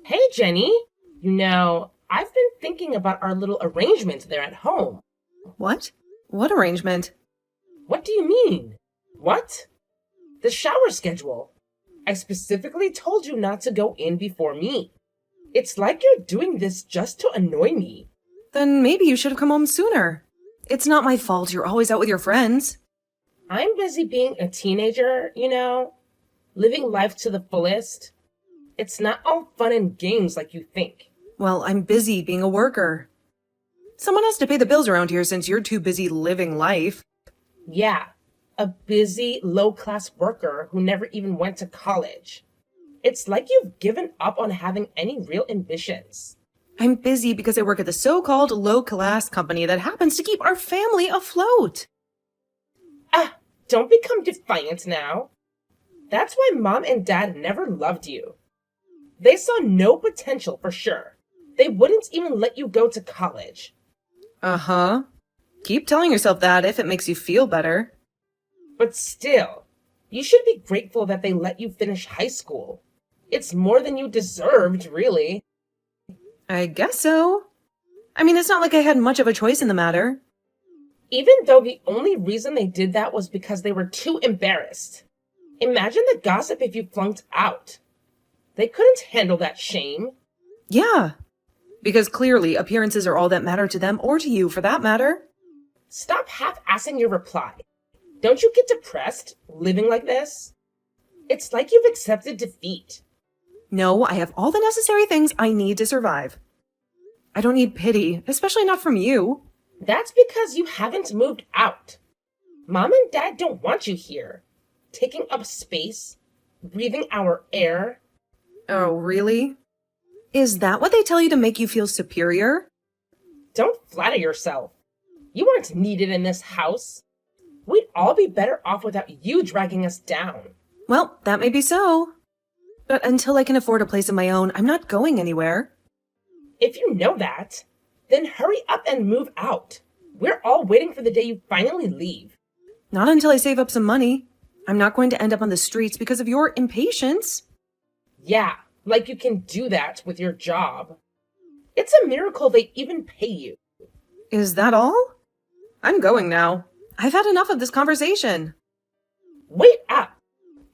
Hey, Jenny. I've been thinking about our little arrangement there at home. What? What arrangement? What do you mean? What? The shower schedule. I specifically told you not to go in before me. It's like you're doing this just to annoy me. Then maybe you should have come home sooner. It's not my fault you're always out with your friends. I'm busy being a teenager, living life to the fullest. It's not all fun and games like you think. Well, I'm busy being a worker. Someone has to pay the bills around here since you're too busy living life. Yeah, a busy, low-class worker who never even went to college. It's like you've given up on having any real ambitions. I'm busy because I work at the so-called low-class company that happens to keep our family afloat. Ah, don't become defiant now. That's why Mom and Dad never loved you. They saw no potential for sure. They wouldn't even let you go to college. Uh-huh. Keep telling yourself that if it makes you feel better. But still, you should be grateful that they let you finish high school. It's more than you deserved, really. I guess so. I mean, it's not like I had much of a choice in the matter. Even though the only reason they did that was because they were too embarrassed. Imagine the gossip if you flunked out. They couldn't handle that shame. Yeah. Because clearly appearances are all that matter to them or to you for that matter. Stop half-assing your reply. Don't you get depressed living like this? It's like you've accepted defeat. No, I have all the necessary things I need to survive. I don't need pity, especially not from you. That's because you haven't moved out. Mom and Dad don't want you here. Taking up space, breathing our air. Oh, really? Is that what they tell you to make you feel superior? Don't flatter yourself. You aren't needed in this house. We'd all be better off without you dragging us down. Well, that may be so. But until I can afford a place of my own, I'm not going anywhere. If you know that, then hurry up and move out. We're all waiting for the day you finally leave. Not until I save up some money. I'm not going to end up on the streets because of your impatience. Yeah, like you can do that with your job. It's a miracle they even pay you. Is that all? I'm going now. I've had enough of this conversation. Wait up!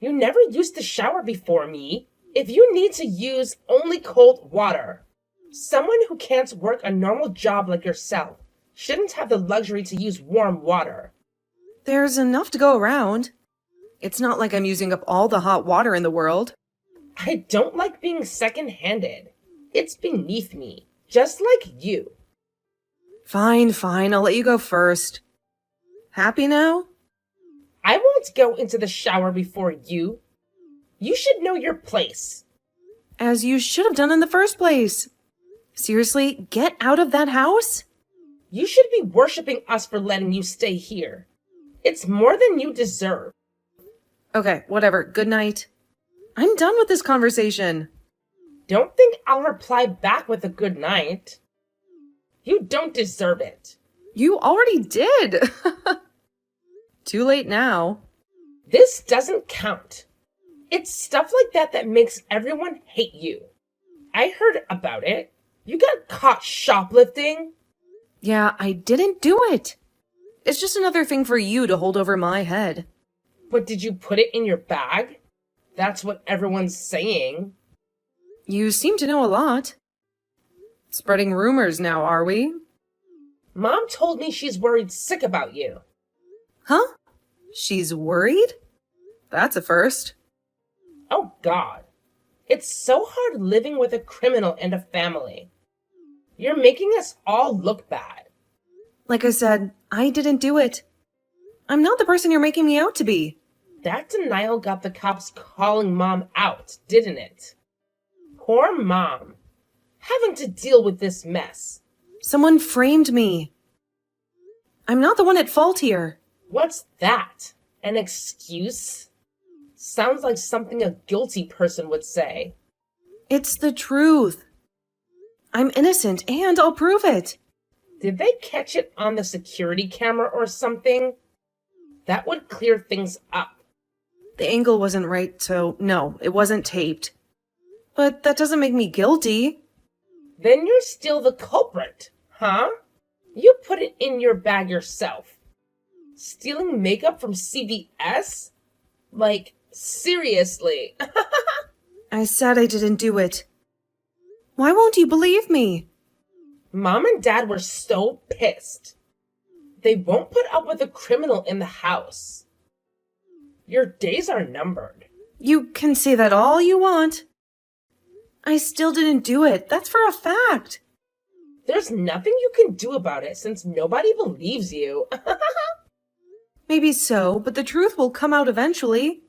You never used to shower before me. If you need to use only cold water, someone who can't work a normal job like yourself shouldn't have the luxury to use warm water. There's enough to go around. It's not like I'm using up all the hot water in the world. I don't like being second-handed. It's beneath me, just like you. Fine, I'll let you go first. Happy now? I won't go into the shower before you. You should know your place. As you should have done in the first place. Seriously, get out of that house? You should be worshiping us for letting you stay here. It's more than you deserve. Okay, whatever. Good night. I'm done with this conversation. Don't think I'll reply back with a good night. You don't deserve it. You already did. Too late now. This doesn't count. It's stuff like that that makes everyone hate you. I heard about it. You got caught shoplifting. Yeah, I didn't do it. It's just another thing for you to hold over my head. But did you put it in your bag? That's what everyone's saying. You seem to know a lot. Spreading rumors now, are we? Mom told me she's worried sick about you. Huh? She's worried? That's a first. Oh, God. It's so hard living with a criminal and a family. You're making us all look bad. Like I said, I didn't do it. I'm not the person you're making me out to be. That denial got the cops calling Mom out, didn't it? Poor Mom. Having to deal with this mess. Someone framed me. I'm not the one at fault here. What's that? An excuse? Sounds like something a guilty person would say. It's the truth. I'm innocent, and I'll prove it. Did they catch it on the security camera or something? That would clear things up. The angle wasn't right, so no, it wasn't taped. But that doesn't make me guilty. Then you're still the culprit, huh? You put it in your bag yourself. Stealing makeup from CVS? Like, seriously. I said I didn't do it. Why won't you believe me? Mom and Dad were so pissed. They won't put up with a criminal in the house. Your days are numbered. You can say that all you want. I still didn't do it. That's for a fact. There's nothing you can do about it since nobody believes you. Maybe so, but the truth will come out eventually.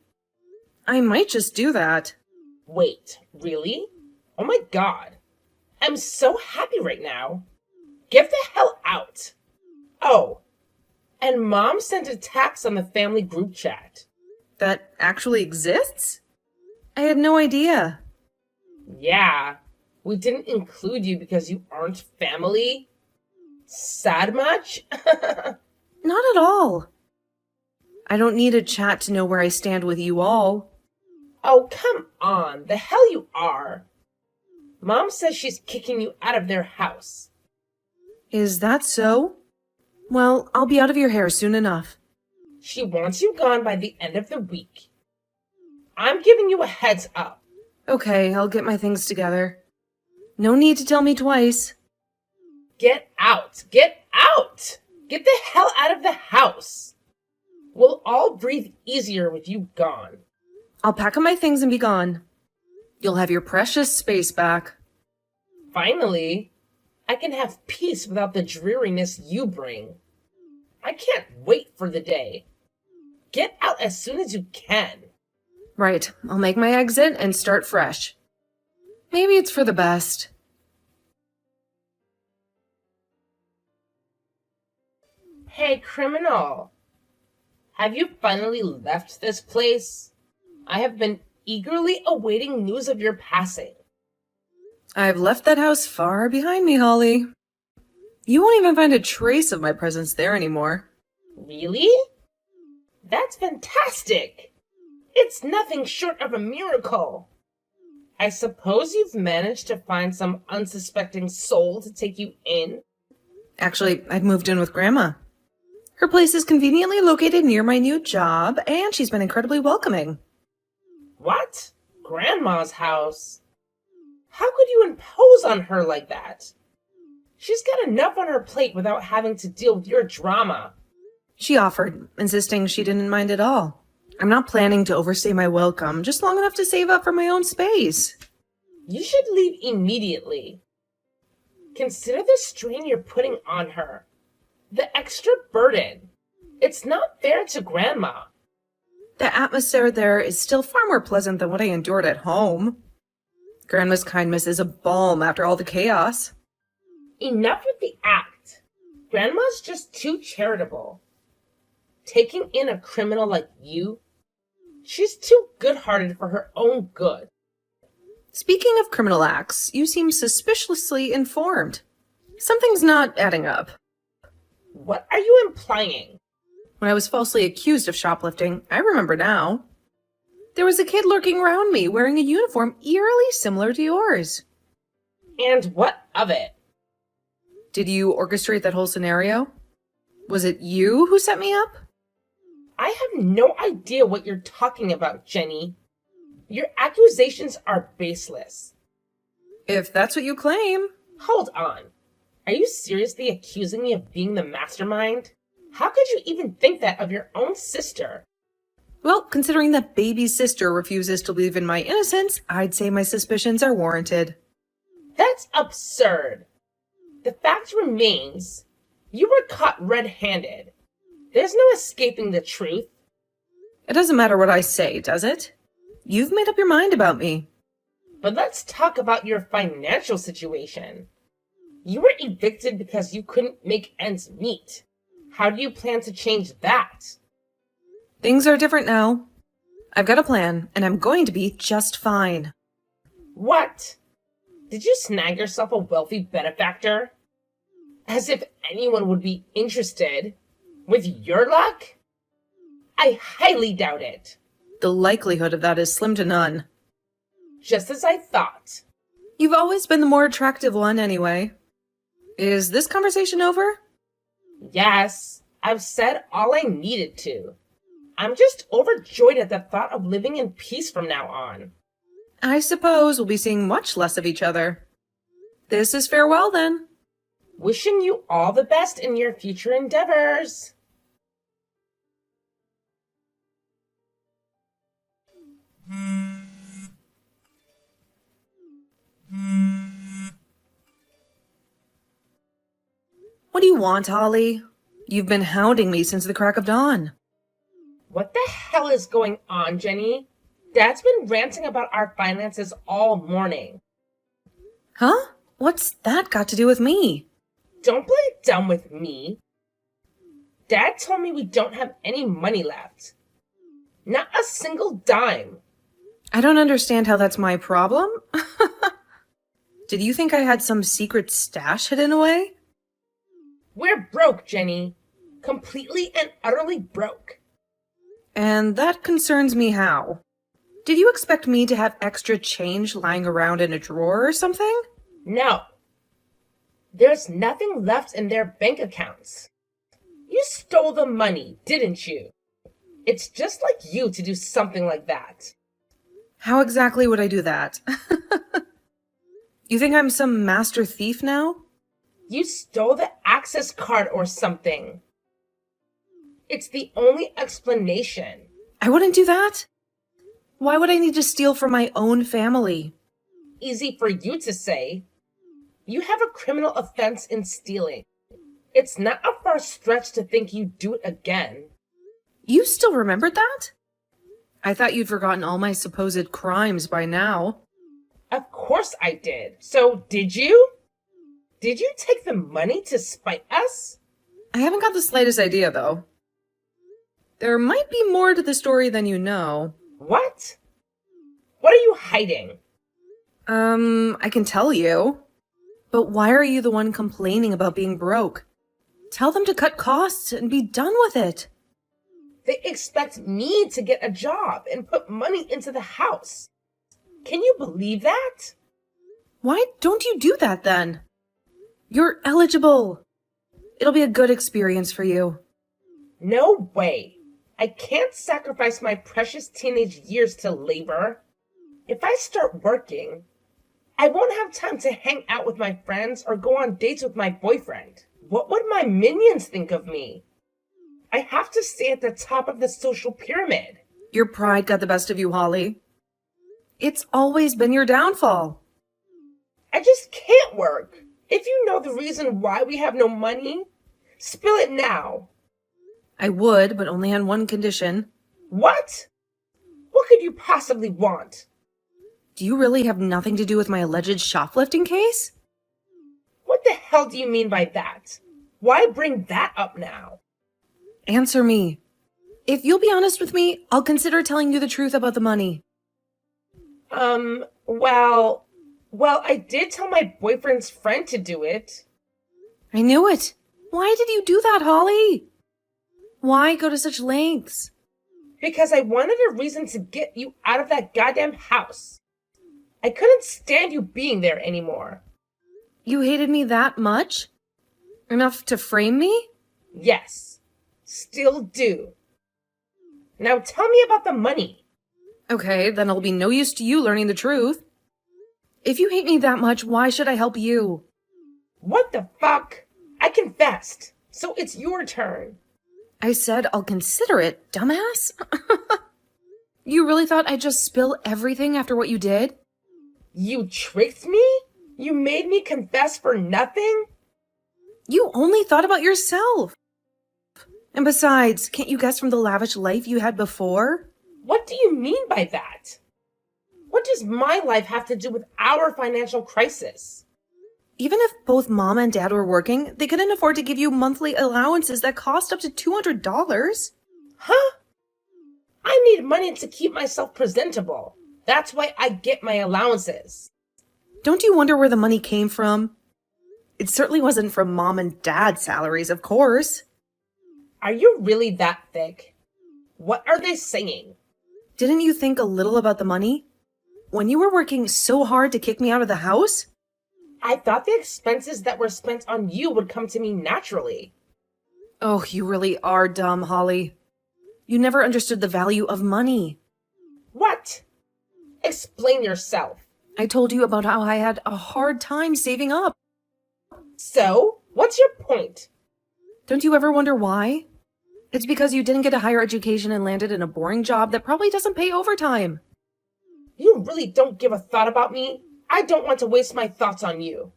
I might just do that. Wait, really? Oh my god. I'm so happy right now. Get the hell out. Oh, and Mom sent a text on the family group chat. That actually exists? I had no idea. Yeah, we didn't include you because you aren't family. Sad much? Not at all. I don't need a chat to know where I stand with you all. Oh, come on. The hell you are. Mom says she's kicking you out of their house. Is that so? Well, I'll be out of your hair soon enough. She wants you gone by the end of the week. I'm giving you a heads up. Okay, I'll get my things together. No need to tell me twice. Get out! Get out! Get the hell out of the house! We'll all breathe easier with you gone. I'll pack up my things and be gone. You'll have your precious space back. Finally, I can have peace without the dreariness you bring. I can't wait for the day. Get out as soon as you can. Right, I'll make my exit and start fresh. Maybe it's for the best. Hey, criminal. Have you finally left this place? I have been eagerly awaiting news of your passing. I've left that house far behind me, Holly. You won't even find a trace of my presence there anymore. Really? That's fantastic! It's nothing short of a miracle. I suppose you've managed to find some unsuspecting soul to take you in? Actually, I've moved in with Grandma. Her place is conveniently located near my new job, and she's been incredibly welcoming. What? Grandma's house? How could you impose on her like that? She's got enough on her plate without having to deal with your drama. She offered, insisting she didn't mind at all. I'm not planning to overstay my welcome, just long enough to save up for my own space. You should leave immediately. Consider the strain you're putting on her. The extra burden. It's not fair to Grandma. The atmosphere there is still far more pleasant than what I endured at home. Grandma's kindness is a balm after all the chaos. Enough with the act. Grandma's just too charitable. Taking in a criminal like you, she's too good-hearted for her own good. Speaking of criminal acts, you seem suspiciously informed. Something's not adding up. What are you implying? When I was falsely accused of shoplifting, I remember now. There was a kid lurking around me wearing a uniform eerily similar to yours. And what of it? Did you orchestrate that whole scenario? Was it you who set me up? I have no idea what you're talking about, Jenny. Your accusations are baseless. If that's what you claim. Hold on. Are you seriously accusing me of being the mastermind? How could you even think that of your own sister? Well, considering that baby sister refuses to believe in my innocence, I'd say my suspicions are warranted. That's absurd. The fact remains, you were caught red-handed. There's no escaping the truth. It doesn't matter what I say, does it? You've made up your mind about me. But let's talk about your financial situation. You were evicted because you couldn't make ends meet. How do you plan to change that? Things are different now. I've got a plan, and I'm going to be just fine. What? Did you snag yourself a wealthy benefactor? As if anyone would be interested. With your luck? I highly doubt it. The likelihood of that is slim to none. just as I thought. You've always been the more attractive one anyway. Is this conversation over? Yes, I've said all I needed to. I'm just overjoyed at the thought of living in peace from now on. I suppose we'll be seeing much less of each other. This is farewell then. Wishing you all the best in your future endeavors. What do you want, Holly? You've been hounding me since the crack of dawn. What the hell is going on, Jenny? Dad's been ranting about our finances all morning. Huh? What's that got to do with me? Don't play dumb with me. Dad told me we don't have any money left. Not a single dime. I don't understand how that's my problem. Did you think I had some secret stash hidden away? We're broke, Jenny. Completely and utterly broke. And that concerns me how? Did you expect me to have extra change lying around in a drawer or something? No. There's nothing left in their bank accounts. You stole the money, didn't you? It's just like you to do something like that. How exactly would I do that? You think I'm some master thief now? You stole the access card or something. It's the only explanation. I wouldn't do that. Why would I need to steal from my own family? Easy for you to say. You have a criminal offense in stealing. It's not a far stretch to think you'd do it again. You still remembered that? I thought you'd forgotten all my supposed crimes by now. Of course I did. So did you? Did you take the money to spite us? I haven't got the slightest idea, though. There might be more to the story than you know. What? What are you hiding? I can tell you. But why are you the one complaining about being broke? Tell them to cut costs and be done with it. They expect me to get a job and put money into the house. Can you believe that? Why don't you do that then? You're eligible. It'll be a good experience for you. No way. I can't sacrifice my precious teenage years to labor. If I start working, I won't have time to hang out with my friends or go on dates with my boyfriend. What would my minions think of me? I have to stay at the top of the social pyramid. Your pride got the best of you, Holly. It's always been your downfall. I just can't work. If you know the reason why we have no money, spill it now. I would, but only on one condition. What? What could you possibly want? Do you really have nothing to do with my alleged shoplifting case? What the hell do you mean by that? Why bring that up now? Answer me. If you'll be honest with me, I'll consider telling you the truth about the money. Well, I did tell my boyfriend's friend to do it. I knew it. Why did you do that, Holly? Why go to such lengths? Because I wanted a reason to get you out of that goddamn house. I couldn't stand you being there anymore. You hated me that much? Enough to frame me? Yes, still do. Now tell me about the money. Okay, then it'll be no use to you learning the truth. If you hate me that much, why should I help you? What the fuck? I confessed, so it's your turn. I said I'll consider it, dumbass. You really thought I'd just spill everything after what you did? You tricked me? You made me confess for nothing? You only thought about yourself. And besides, can't you guess from the lavish life you had before? What do you mean by that? What does my life have to do with our financial crisis? Even if both Mom and Dad were working, they couldn't afford to give you monthly allowances that cost up to $200. Huh? I need money to keep myself presentable. That's why I get my allowances. Don't you wonder where the money came from? It certainly wasn't from Mom and Dad's salaries, of course. Are you really that thick? What are they saying? Didn't you think a little about the money? When you were working so hard to kick me out of the house? I thought the expenses that were spent on you would come to me naturally. Oh, you really are dumb, Holly. You never understood the value of money. What? Explain yourself. I told you about how I had a hard time saving up. So, what's your point? Don't you ever wonder why? It's because you didn't get a higher education and landed in a boring job that probably doesn't pay overtime. You really don't give a thought about me? I don't want to waste my thoughts on you.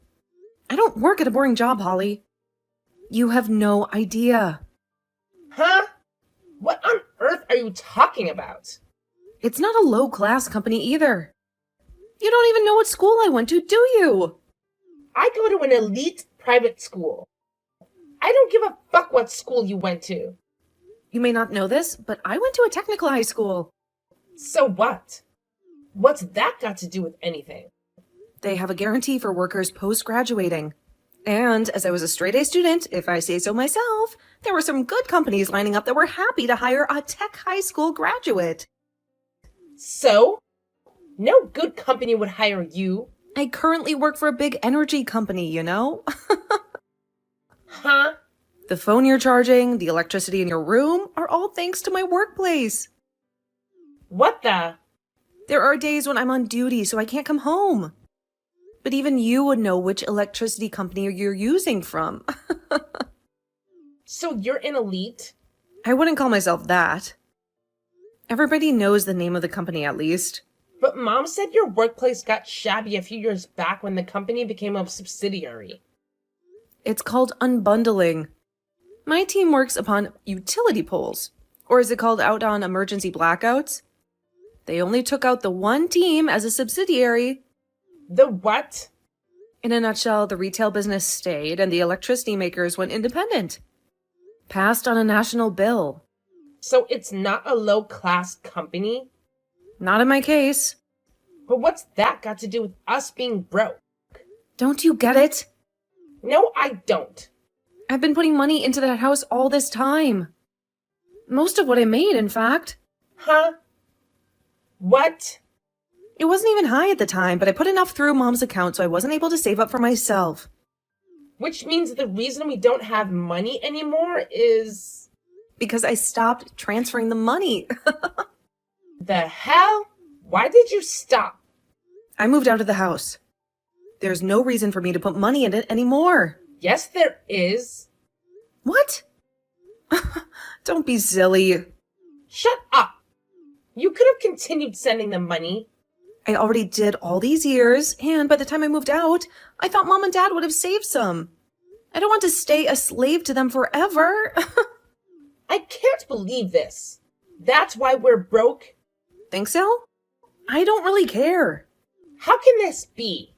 I don't work at a boring job, Holly. You have no idea. Huh? What on earth are you talking about? It's not a low-class company either. You don't even know what school I went to, do you? I go to an elite private school. I don't give a fuck what school you went to. You may not know this, but I went to a technical high school. So what? What's that got to do with anything? They have a guarantee for workers post-graduating. And as I was a straight-A student, if I say so myself, there were some good companies lining up that were happy to hire a tech high school graduate. So? No good company would hire you. I currently work for a big energy company, you know? Huh? The phone you're charging, the electricity in your room are all thanks to my workplace. What the? There are days when I'm on duty, so I can't come home. But even you would know which electricity company you're using from. So you're an elite? I wouldn't call myself that. Everybody knows the name of the company at least. But Mom said your workplace got shabby a few years back when the company became a subsidiary. It's called unbundling. My team works upon utility poles. Or is it called out on emergency blackouts? They only took out the one team as a subsidiary. The what? In a nutshell, the retail business stayed and the electricity makers went independent. Passed on a national bill. So it's not a low-class company? Not in my case. But what's that got to do with us being broke? Don't you get it? No, I don't. I've been putting money into that house all this time. Most of what I made, in fact. Huh? What? It wasn't even high at the time, but I put enough through Mom's account so I wasn't able to save up for myself. Which means the reason we don't have money anymore is... Because I stopped transferring the money. The hell? Why did you stop? I moved out of the house. There's no reason for me to put money in it anymore. Yes, there is. What? Don't be silly. Shut up. You could have continued sending them money. I already did all these years, and by the time I moved out, I thought Mom and Dad would have saved some. I don't want to stay a slave to them forever. I can't believe this. That's why we're broke? Think so? I don't really care. How can this be?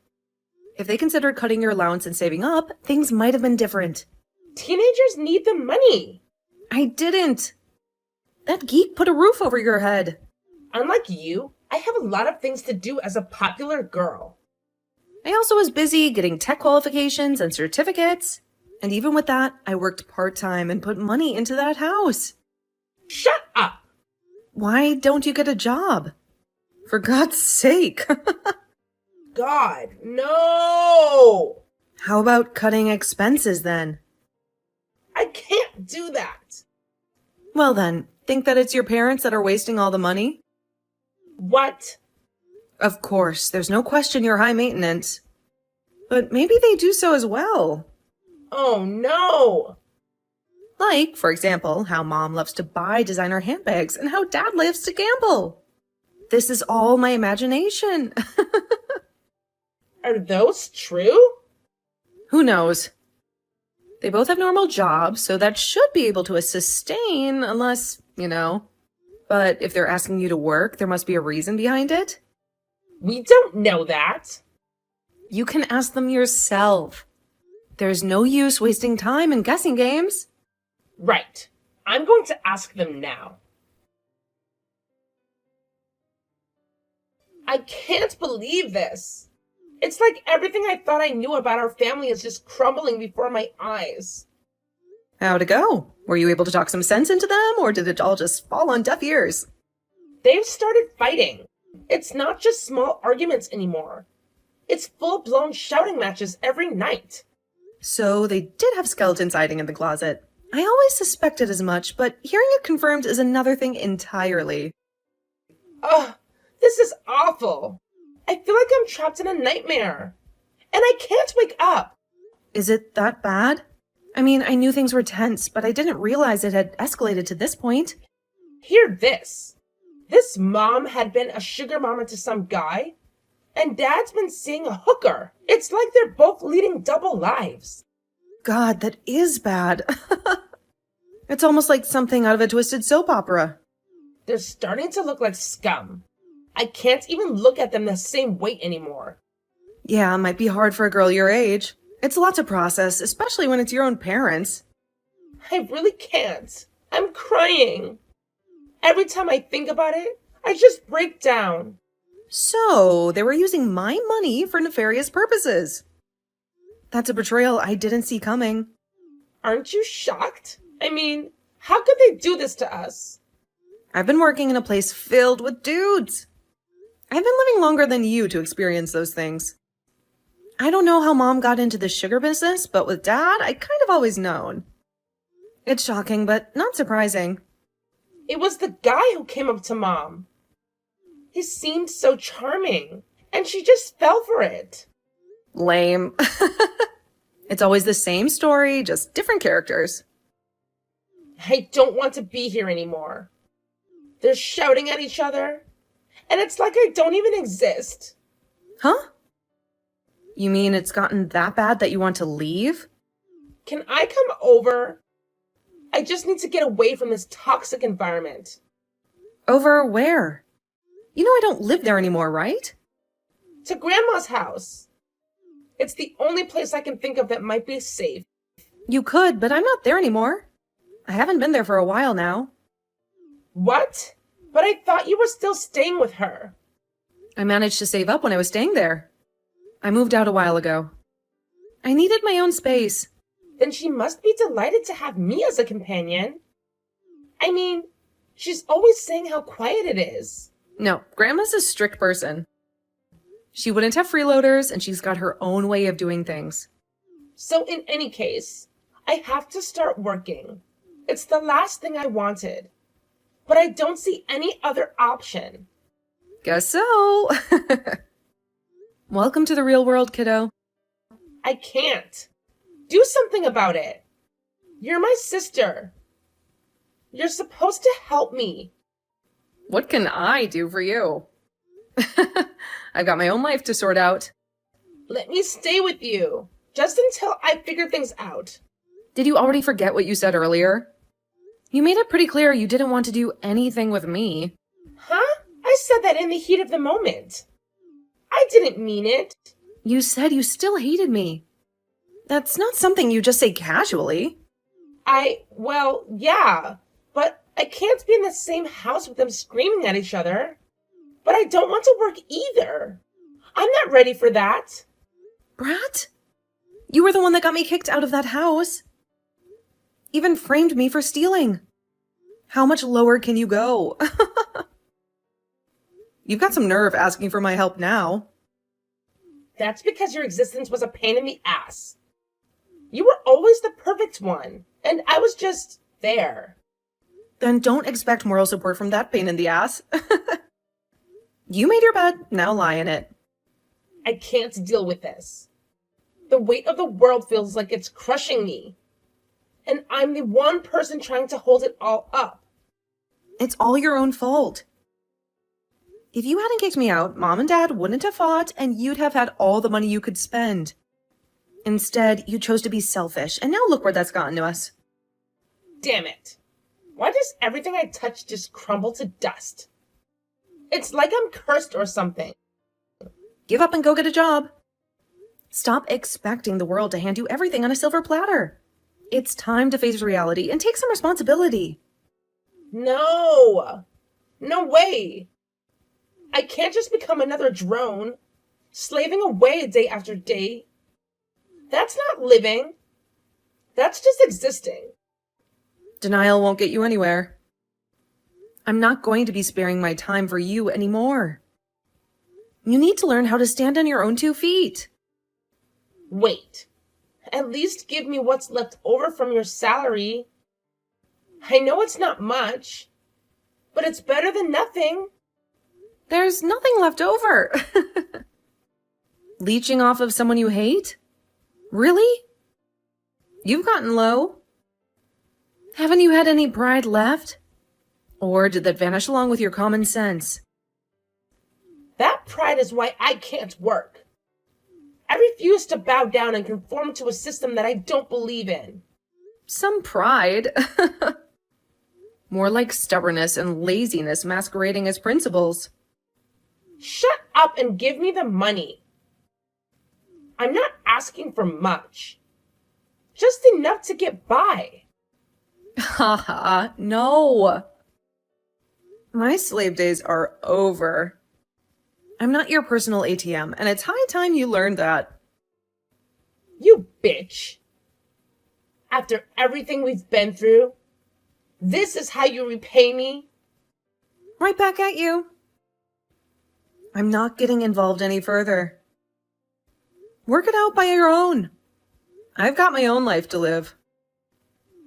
If they considered cutting your allowance and saving up, things might have been different. Teenagers need the money. I didn't. That geek put a roof over your head. Unlike you, I have a lot of things to do as a popular girl. I also was busy getting tech qualifications and certificates. And even with that, I worked part-time and put money into that house. Shut up! Why don't you get a job? For God's sake. God, no! How about cutting expenses then? I can't do that. Well then, think that it's your parents that are wasting all the money? What? Of course, there's no question you're high maintenance. But maybe they do so as well. Oh no! Like, for example, how Mom loves to buy designer handbags and how Dad lives to gamble. This is all my imagination. Are those true? Who knows? They both have normal jobs, so that should be able to sustain, unless, you know. But if they're asking you to work, there must be a reason behind it. We don't know that. You can ask them yourself. There's no use wasting time in guessing games. Right. I'm going to ask them now. I can't believe this. It's like everything I thought I knew about our family is just crumbling before my eyes. How'd it go? Were you able to talk some sense into them, or did it all just fall on deaf ears? They've started fighting. It's not just small arguments anymore. It's full-blown shouting matches every night. So they did have skeletons hiding in the closet. I always suspected as much, but hearing it confirmed is another thing entirely. Ugh, this is awful. I feel like I'm trapped in a nightmare. And I can't wake up. Is it that bad? I mean, I knew things were tense, but I didn't realize it had escalated to this point. Hear this. This mom had been a sugar mama to some guy, and dad's been seeing a hooker. It's like they're both leading double lives. God, that is bad. It's almost like something out of a twisted soap opera. They're starting to look like scum. I can't even look at them the same weight anymore. Yeah, it might be hard for a girl your age. It's a lot to process, especially when it's your own parents. I really can't. I'm crying. Every time I think about it, I just break down. So, they were using my money for nefarious purposes. That's a betrayal I didn't see coming. Aren't you shocked? I mean, how could they do this to us? I've been working in a place filled with dudes. I've been living longer than you to experience those things. I don't know how Mom got into the sugar business, but with Dad, I kind of always known. It's shocking, but not surprising. It was the guy who came up to Mom. He seemed so charming, and she just fell for it. Lame. It's always the same story, just different characters. I don't want to be here anymore. They're shouting at each other, and it's like I don't even exist. Huh? You mean it's gotten that bad that you want to leave? Can I come over? I just need to get away from this toxic environment. Over where? You know I don't live there anymore, right? To Grandma's house. It's the only place I can think of that might be safe. You could, but I'm not there anymore. I haven't been there for a while now. What? But I thought you were still staying with her. I managed to save up when I was staying there. I moved out a while ago. I needed my own space. Then she must be delighted to have me as a companion. I mean, she's always saying how quiet it is. No, Grandma's a strict person. She wouldn't have freeloaders, and she's got her own way of doing things. So in any case, I have to start working. It's the last thing I wanted. But I don't see any other option. Guess so. Welcome to the real world, kiddo. I can't. Do something about it. You're my sister. You're supposed to help me. What can I do for you? I've got my own life to sort out. Let me stay with you, just until I figure things out. Did you already forget what you said earlier? You made it pretty clear you didn't want to do anything with me. Huh? I said that in the heat of the moment. I didn't mean it. You said you still hated me. That's not something you just say casually. Well, yeah, but I can't be in the same house with them screaming at each other. But I don't want to work either. I'm not ready for that. Brat? You were the one that got me kicked out of that house. Even framed me for stealing. How much lower can you go? You've got some nerve asking for my help now. That's because your existence was a pain in the ass. You were always the perfect one, and I was just there. Then don't expect moral support from that pain in the ass. You made your bed, now lie in it. I can't deal with this. The weight of the world feels like it's crushing me. And I'm the one person trying to hold it all up. It's all your own fault. If you hadn't kicked me out, Mom and Dad wouldn't have fought, and you'd have had all the money you could spend. Instead, you chose to be selfish, and now look where that's gotten to us. Damn it. Why does everything I touch just crumble to dust? It's like I'm cursed or something. Give up and go get a job. Stop expecting the world to hand you everything on a silver platter. It's time to face reality and take some responsibility. No. No way. I can't just become another drone, slaving away day after day. That's not living. That's just existing. Denial won't get you anywhere. I'm not going to be sparing my time for you anymore. You need to learn how to stand on your own 2 feet. Wait, at least give me what's left over from your salary. I know it's not much, but it's better than nothing. There's nothing left over. Leeching off of someone you hate? Really? You've gotten low. Haven't you had any pride left? Or did that vanish along with your common sense? That pride is why I can't work. I refuse to bow down and conform to a system that I don't believe in. Some pride. More like stubbornness and laziness masquerading as principles. Shut up and give me the money. I'm not asking for much. Just enough to get by. Haha, no. My slave days are over. I'm not your personal ATM, and it's high time you learned that. You bitch. After everything we've been through, this is how you repay me? Right back at you. I'm not getting involved any further. Work it out by your own. I've got my own life to live.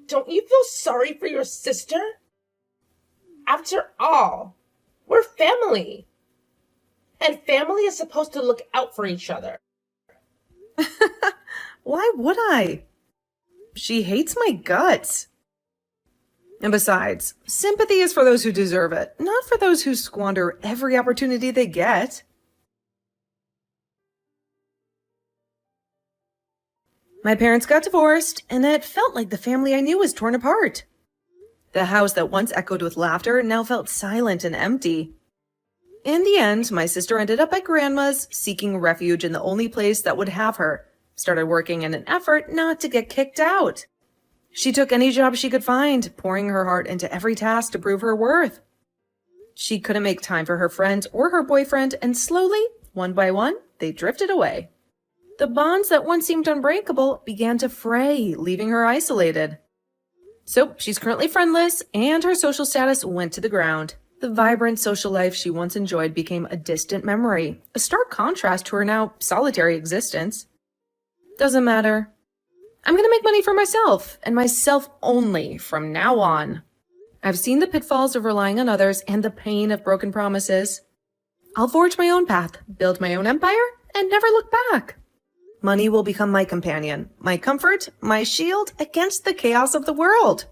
Don't you feel sorry for your sister? After all, we're family. And family is supposed to look out for each other. Why would I? She hates my guts. And besides, sympathy is for those who deserve it, not for those who squander every opportunity they get. My parents got divorced, and it felt like the family I knew was torn apart. The house that once echoed with laughter now felt silent and empty. In the end, my sister ended up at Grandma's, seeking refuge in the only place that would have her, started working in an effort not to get kicked out. She took any job she could find, pouring her heart into every task to prove her worth. She couldn't make time for her friends or her boyfriend, and slowly, one by one, they drifted away. The bonds that once seemed unbreakable began to fray, leaving her isolated. So she's currently friendless, and her social status went to the ground. The vibrant social life she once enjoyed became a distant memory, a stark contrast to her now solitary existence. Doesn't matter. I'm gonna make money for myself, and myself only from now on. I've seen the pitfalls of relying on others and the pain of broken promises. I'll forge my own path, build my own empire, and never look back. Money will become my companion, my comfort, my shield against the chaos of the world.